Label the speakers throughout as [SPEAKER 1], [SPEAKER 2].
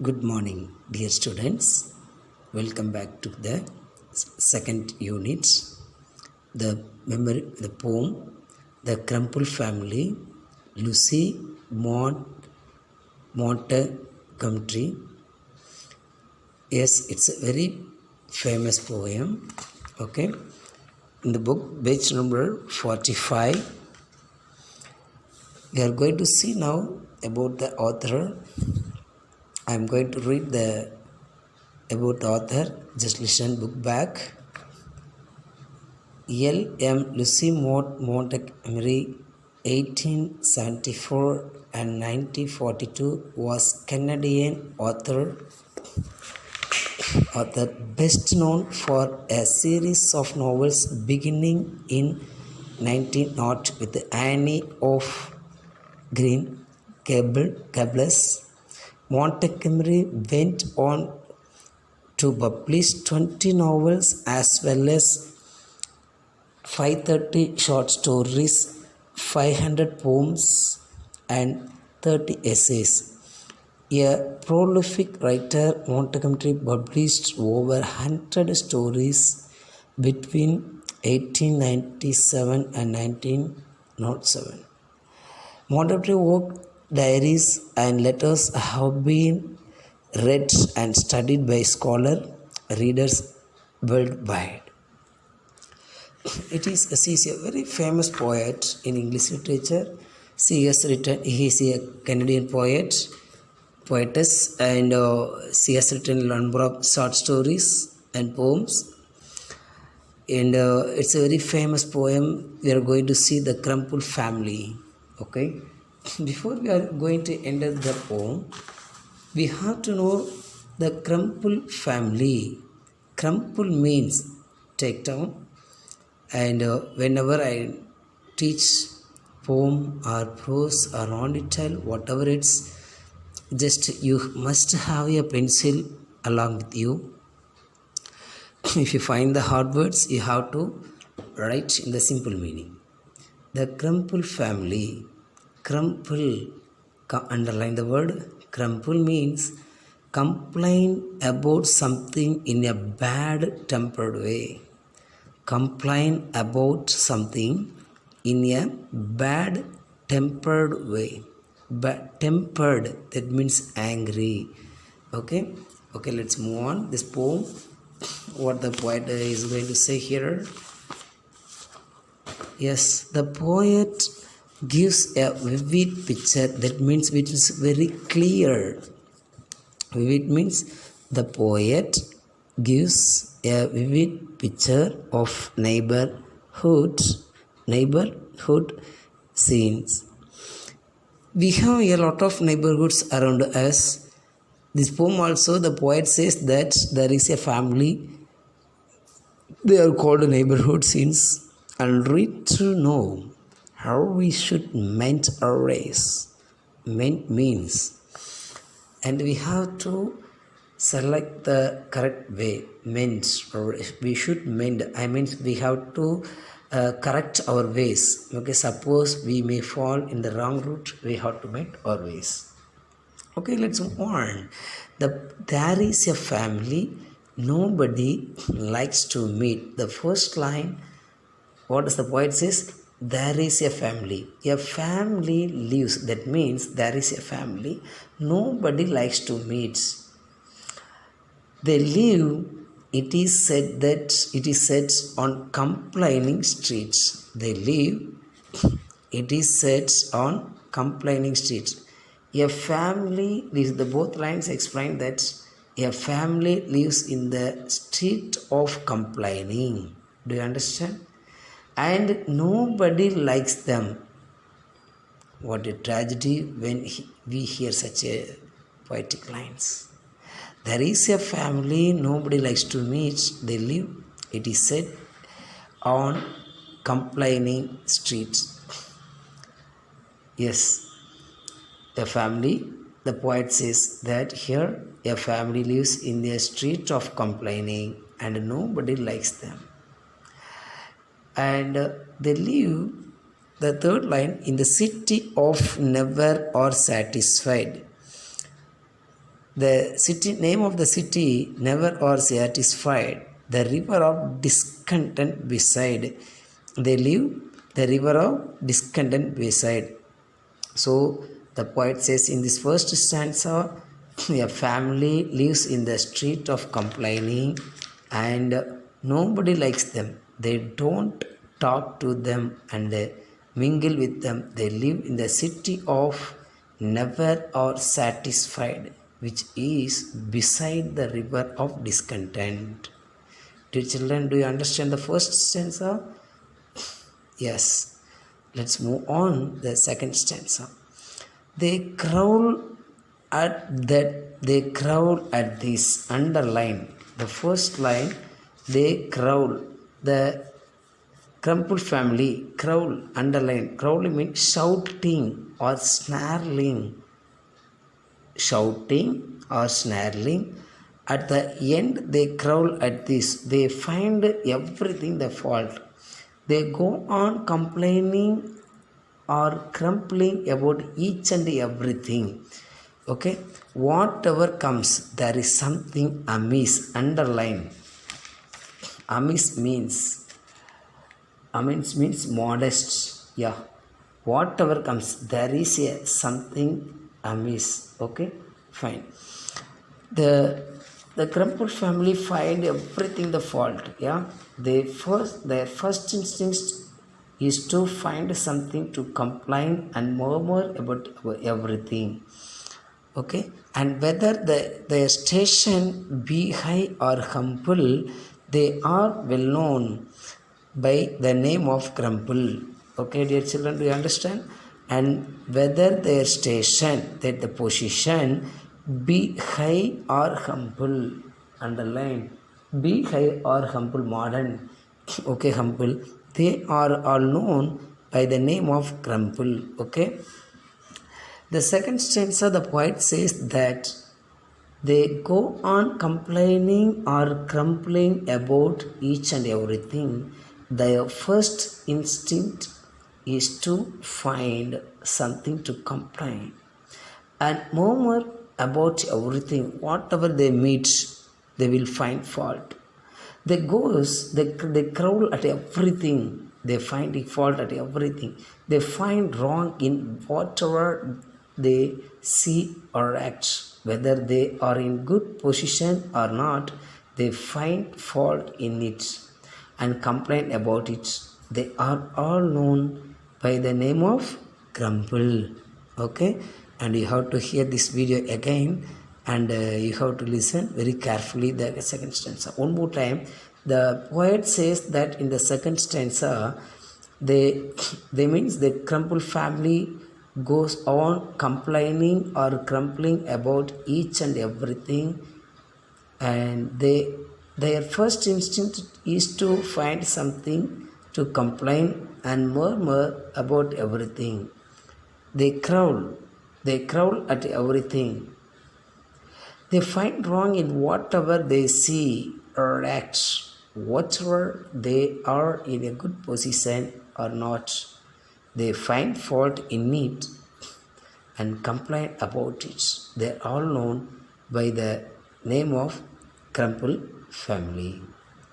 [SPEAKER 1] Good morning, dear students. Welcome back to the second unit. The poem, The Crumple Family, Lucy Montgomery. Yes, it's a very famous poem. Okay, in the book, page number 45. We are going to see now about the author. I am going to read about the author. Just listen book back. L.M. Lucy Montgomery, 1874 and 1942, was Canadian author best known for a series of novels beginning in 1900 with Anne of Green Gables. Montgomery went on to publish 20 novels as well as 530 short stories, 500 poems, and 30 essays. A prolific writer, Montgomery published over 100 stories between 1897 and 1907. Montgomery work, diaries, and letters have been read and studied by readers worldwide. He is a very famous poet in English literature. He is a Canadian poetess, and she has written a number of short stories and poems. And it's a very famous poem. We are going to see the Crumple Family. Okay. Before we are going to enter the poem, we have to know the Crumple Family. Crumple means take down, and whenever I teach poem or prose or non-detail, whatever it's, just you must have a pencil along with you. If you find the hard words, you have to write in the simple meaning. The Crumple Family. Crumple, underline the word. Crumple means complain about something in a bad tempered way. Complain about something in a bad tempered way. But tempered, that means angry. Okay, let's move on. This poem, what the poet is going to say here. Yes, the poet gives a vivid picture, that means which is very clear. Vivid means the poet gives a vivid picture of neighborhood scenes. We have a lot of neighborhoods around us. This poem also, the poet says that there is a family. They are called neighborhood scenes. And read to know how we should mend our ways. Mend means, and we have to select the correct way. Mend, or we should mend. I mean, we have to correct our ways. Okay, suppose we may fall in the wrong route, we have to mend our ways. Okay, let's move on. There is a family nobody likes to meet. The first line, what does the poet says? There is a family. A family lives. That means there is a family nobody likes to meet. They live, it is said on complaining streets. They live, it is said on complaining streets. A family lives, the both lines explain that a family lives in the street of complaining. Do you understand? And nobody likes them. What a tragedy when we hear such a poetic lines. There is a family nobody likes to meet. They live, it is said, on complaining streets. Yes, a family, the poet says that here a family lives in the street of complaining and nobody likes them. And they live, the third line, in the city of never or satisfied. The city name of the city never are satisfied. The river of discontent beside. They live the river of discontent beside. So the poet says in this first stanza, a family lives in the street of complaining and nobody likes them. They don't talk to them and they mingle with them. They live in the city of never or satisfied, which is beside the river of discontent. Dear children, do you understand the first stanza? Yes. Let's move on the second stanza. They growl at that. They growl at this. Underline the first line. They growl. The Crumple family. Growl. Underline. Growl means shouting or snarling. Shouting or snarling. At the end, they growl at this. They find everything the fault. They go on complaining or grumbling about each and everything. Okay, whatever comes, there is something amiss. Underline. Amiss means modest. Yeah, whatever comes, there is something amiss. Okay, fine. The Crumple family find everything the fault. Yeah, their first instinct is to find something to complain and murmur about everything. Okay, and whether the station be high or humble, they are well known by the name of Crumple. Okay, dear children, do you understand? And whether their station, that the position be high or humble, underline, be high or humble, modern. Okay, humble, they are all known by the name of Crumple. Okay, the second stanza, the poet says that they go on complaining or grumbling about each and everything. Their first instinct is to find something to complain and murmur about everything. Whatever they meet, they will find fault. They growl at everything. They find fault at everything. They find wrong in whatever they see or act. Whether they are in good position or not, they find fault in it and complain about it. They are all known by the name of Crumple. Okay, and you have to hear this video again and you have to listen very carefully the second stanza. One more time, the poet says that in the second stanza, they means the Crumple family goes on complaining or grumbling about each and everything, and their first instinct is to find something to complain and murmur about everything. They growl at everything. They find wrong in whatever they see or act, whatever they are in a good position or not. They find fault in it and complain about it. They are all known by the name of Crumple family.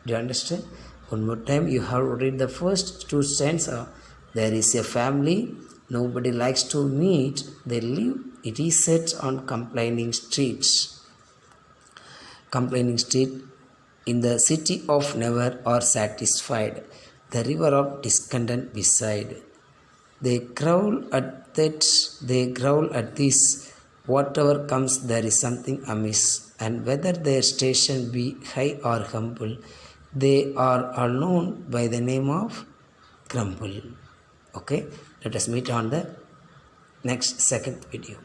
[SPEAKER 1] Do you understand? One more time, you have to read the first two stanzas. There is a family, nobody likes to meet, they live, it is set on complaining streets. Complaining street in the city of never or satisfied, the river of discontent beside. They growl at that, they growl at this, whatever comes there is something amiss, and whether their station be high or humble, they are all known by the name of Crumple. Okay, let us meet on the next second video.